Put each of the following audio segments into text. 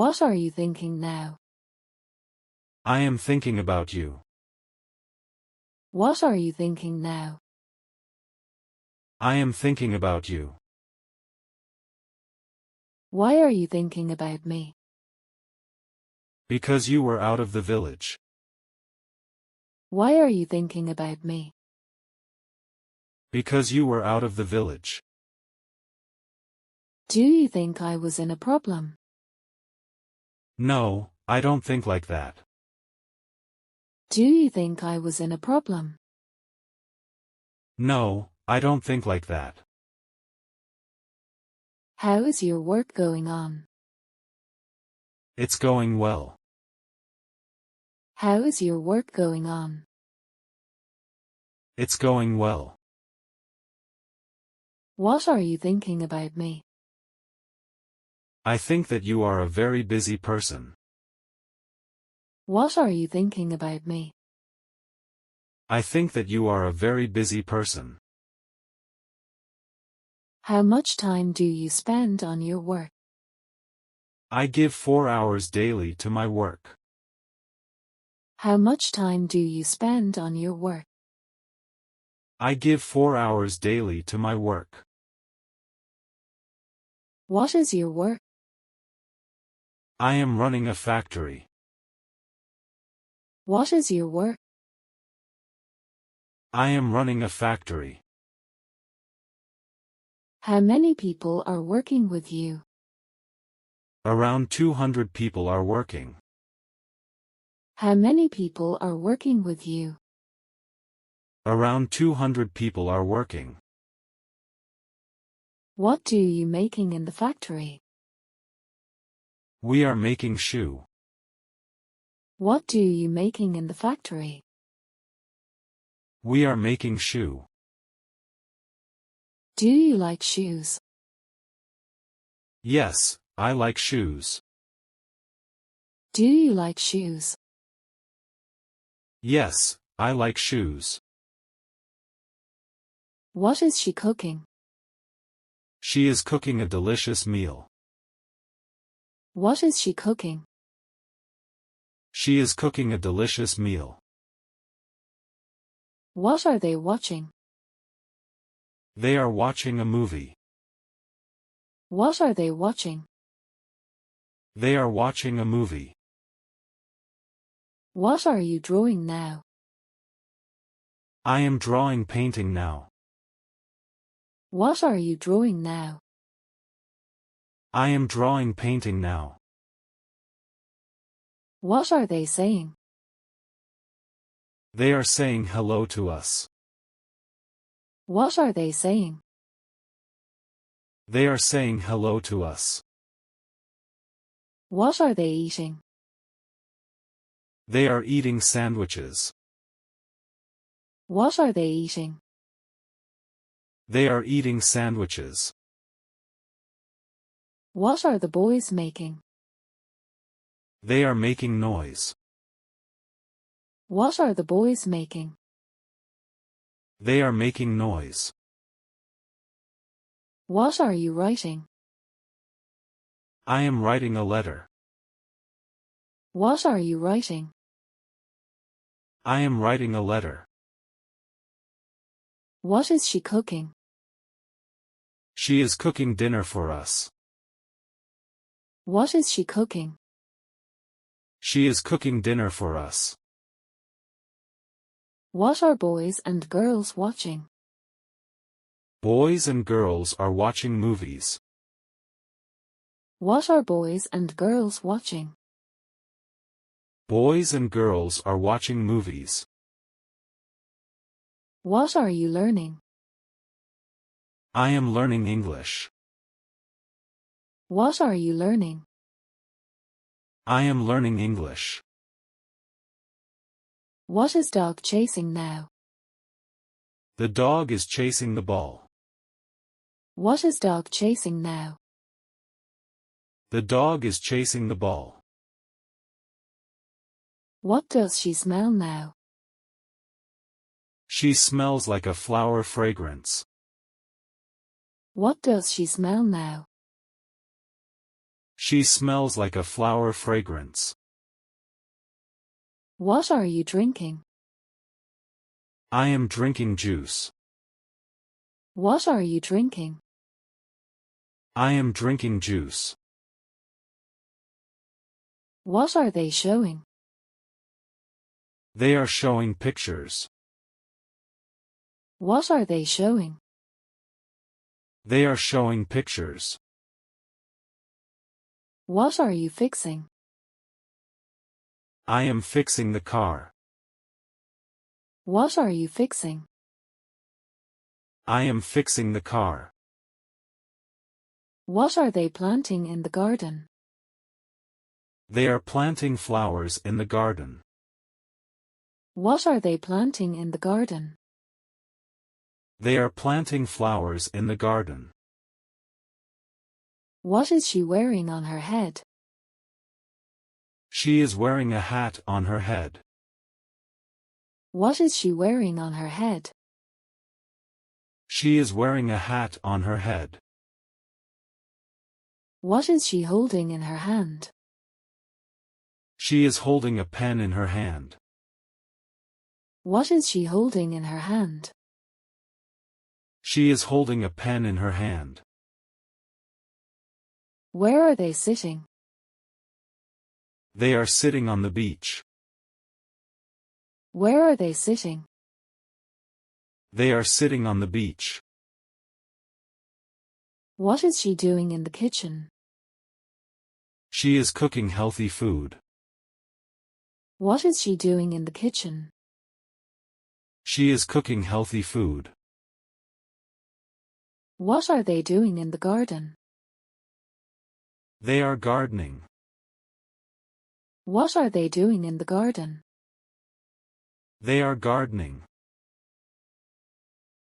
What are you thinking now? I am thinking about you. What are you thinking now? I am thinking about you. Why are you thinking about me? Because you were out of the village. Why are you thinking about me? Because you were out of the village. Do you think I was in a problem? No, I don't think like that. Do you think I was in a problem? No, I don't think like that. How is your work going on? It's going well. How is your work going on? It's going well. What are you thinking about me? I think that you are a very busy person. What are you thinking about me? I think that you are a very busy person. How much time do you spend on your work? I give 4 hours daily to my work. How much time do you spend on your work? I give 4 hours daily to my work. What is your work? I am running a factory. What is your work? I am running a factory. How many people are working with you? Around 200 people are working. How many people are working with you? Around 200 people are working. What do you making in the factory? We are making shoe. What do you making in the factory? We are making shoe. Do you like shoes? Yes, I like shoes. Do you like shoes? Yes, I like shoes. What is she cooking? She is cooking a delicious meal. What is she cooking? She is cooking a delicious meal. What are they watching? They are watching a movie. What are they watching? They are watching a movie. What are you drawing now? I am drawing painting now. What are you drawing now? I am drawing painting now. What are they saying? They are saying hello to us. What are they saying? They are saying hello to us. What are they eating? They are eating sandwiches. What are they eating? They are eating sandwiches. What are the boys making? They are making noise. What are the boys making? They are making noise. What are you writing? I am writing a letter. What are you writing? I am writing a letter. What is she cooking? She is cooking dinner for us. What is she cooking? She is cooking dinner for us. What are boys and girls watching? Boys and girls are watching movies. What are boys and girls watching? Boys and girls are watching movies. What are you learning? I am learning English. What are you learning? I am learning English. What is dog chasing now? The dog is chasing the ball. What is dog chasing now? The dog is chasing the ball. What does she smell now? She smells like a flower fragrance. What does she smell now? She smells like a flower fragrance. What are you drinking? I am drinking juice. What are you drinking? I am drinking juice. What are they showing? They are showing pictures. What are they showing? They are showing pictures. What are you fixing? I am fixing the car. What are you fixing? I am fixing the car. What are they planting in the garden? They are planting flowers in the garden. What are they planting in the garden? They are planting flowers in the garden. What is she wearing on her head? She is wearing a hat on her head. What is she wearing on her head? She is wearing a hat on her head. What is she holding in her hand? She is holding a pen in her hand. What is she holding in her hand? She is holding a pen in her hand. Where are they sitting? They are sitting on the beach. Where are they sitting? They are sitting on the beach. What is she doing in the kitchen? She is cooking healthy food. What is she doing in the kitchen? She is cooking healthy food. What are they doing in the garden? They are gardening. What are they doing in the garden? They are gardening.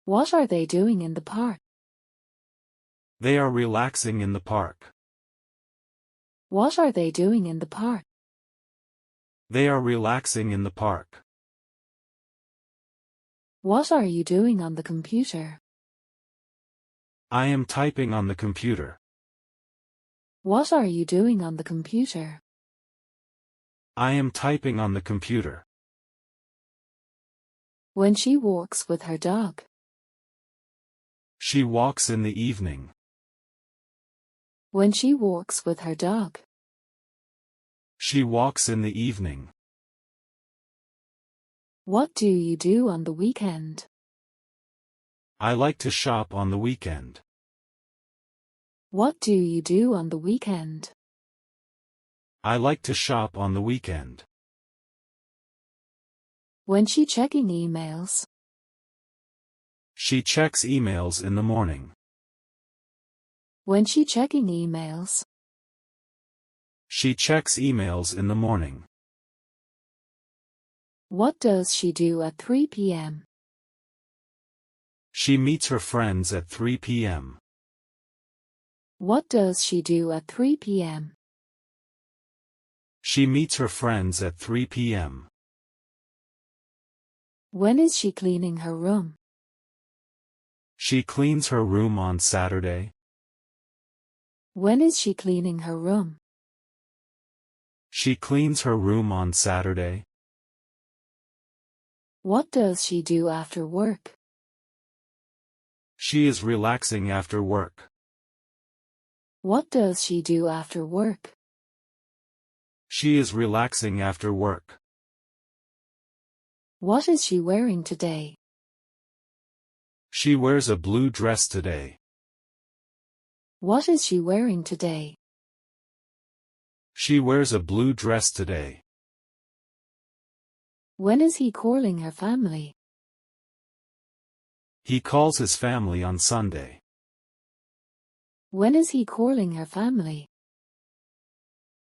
What are they doing in the park? They are relaxing in the park. What are they doing in the park? They are relaxing in the park. What are you doing on the computer? I am typing on the computer. What are you doing on the computer? I am typing on the computer. When she walks with her dog. She walks in the evening. When she walks with her dog. She walks in the evening. What do you do on the weekend? I like to shop on the weekend. What do you do on the weekend? I like to shop on the weekend. When she checking emails. She checks emails in the morning. When she checking emails. She checks emails in the morning. What does she do at 3 p.m.? She meets her friends at 3 p.m. What does she do at 3 p.m.? She meets her friends at 3 p.m. When is she cleaning her room? She cleans her room on Saturday. When is she cleaning her room? She cleans her room on Saturday. What does she do after work? She is relaxing after work. What does she do after work? She is relaxing after work. What is she wearing today? She wears a blue dress today. What is she wearing today? She wears a blue dress today. When is he calling her family? He calls his family on Sunday. When is he calling her family?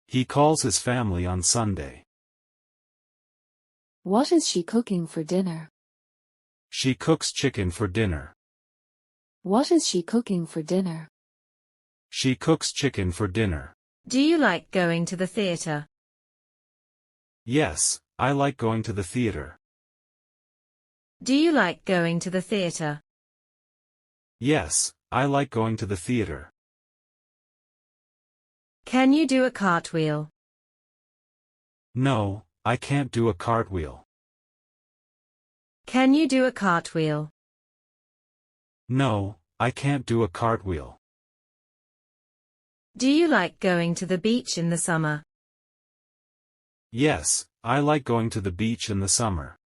He calls his family on Sunday. What is she cooking for dinner? She cooks chicken for dinner. What is she cooking for dinner? She cooks chicken for dinner. Do you like going to the theater? Yes, I like going to the theater. Do you like going to the theater? Yes, I like going to the theater. Can you do a cartwheel? No, I can't do a cartwheel. Can you do a cartwheel? No, I can't do a cartwheel. Do you like going to the beach in the summer? Yes, I like going to the beach in the summer.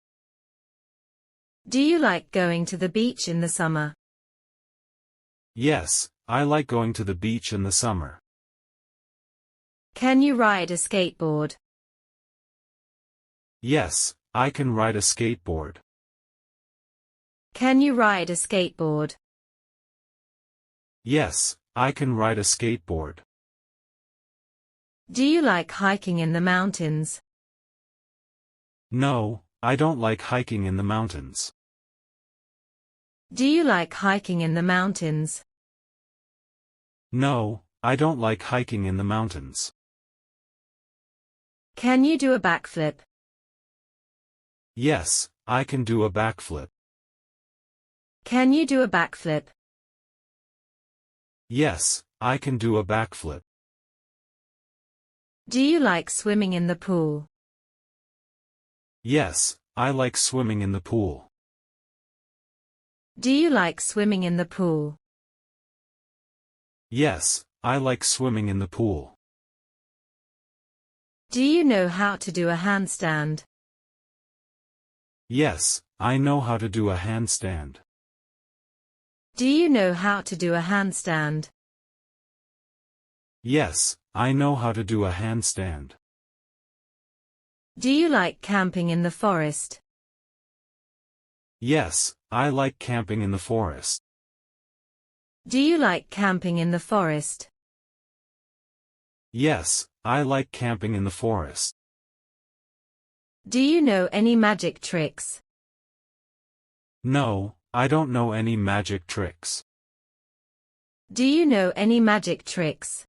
Do you like going to the beach in the summer? Yes, I like going to the beach in the summer. Can you ride a skateboard? Yes, I can ride a skateboard. Can you ride a skateboard? Yes, I can ride a skateboard. Do you like hiking in the mountains? No, I don't like hiking in the mountains. Do you like hiking in the mountains? No, I don't like hiking in the mountains. Can you do a backflip? Yes, I can do a backflip. Can you do a backflip? Yes, I can do a backflip. Do you like swimming in the pool? Yes, I like swimming in the pool. Do you like swimming in the pool? Yes, I like swimming in the pool. Do you know how to do a handstand? Yes, I know how to do a handstand. Do you know how to do a handstand? Yes, I know how to do a handstand. Do you like camping in the forest? Yes, I like camping in the forest. Do you like camping in the forest? Yes, I like camping in the forest. Do you know any magic tricks? No, I don't know any magic tricks. Do you know any magic tricks?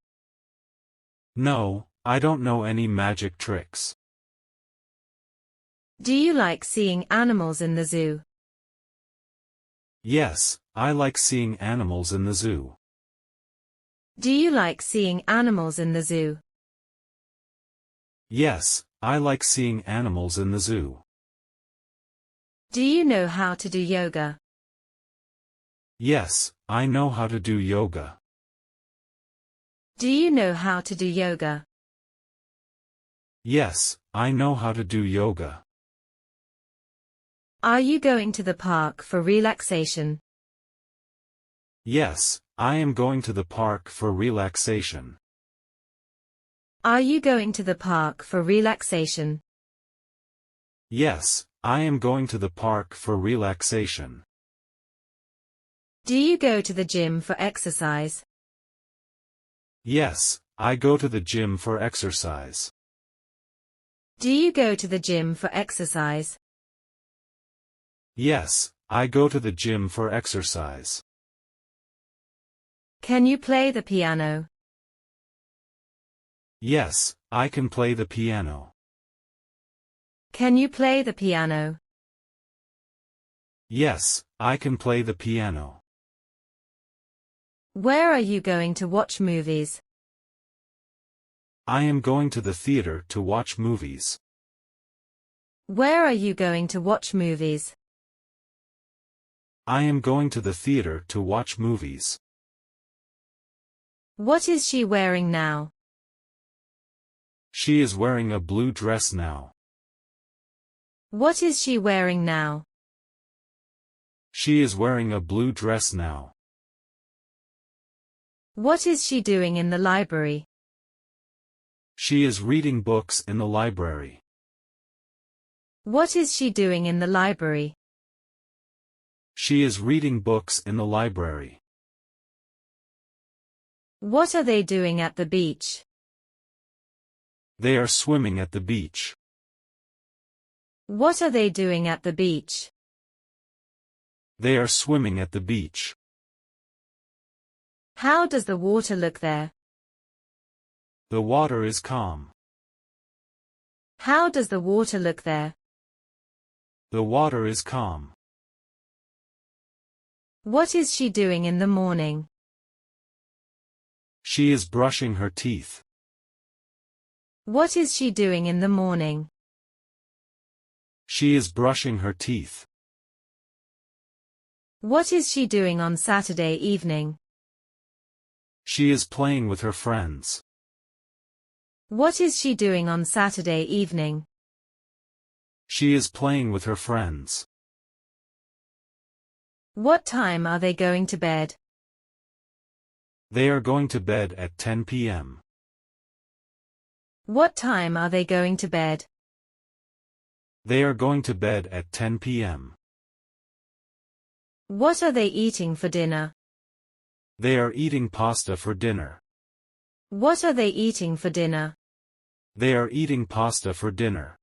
No, I don't know any magic tricks. Do you like seeing animals in the zoo? Yes, I like seeing animals in the zoo. Do you like seeing animals in the zoo? Yes, I like seeing animals in the zoo. Do you know how to do yoga? Yes, I know how to do yoga. Do you know how to do yoga? Yes, I know how to do yoga. Are you going to the park for relaxation? Yes, I am going to the park for relaxation. Are you going to the park for relaxation? Yes, I am going to the park for relaxation. Do you go to the gym for exercise? Yes, I go to the gym for exercise. Do you go to the gym for exercise? Yes, I go to the gym for exercise. Can you play the piano? Yes, I can play the piano. Can you play the piano? Yes, I can play the piano. Where are you going to watch movies? I am going to the theater to watch movies. Where are you going to watch movies? I am going to the theater to watch movies. What is she wearing now? She is wearing a blue dress now. What is she wearing now? She is wearing a blue dress now. What is she doing in the library? She is reading books in the library. What is she doing in the library? She is reading books in the library. What are they doing at the beach? They are swimming at the beach. What are they doing at the beach? They are swimming at the beach. How does the water look there? The water is calm. How does the water look there? The water is calm. What is she doing in the morning? She is brushing her teeth. What is she doing in the morning? She is brushing her teeth. What is she doing on Saturday evening? She is playing with her friends. What is she doing on Saturday evening? She is playing with her friends. What time are they going to bed? They are going to bed at 10 p.m. What time are they going to bed? They are going to bed at 10 p.m. What are they eating for dinner? They are eating pasta for dinner. What are they eating for dinner? They are eating pasta for dinner.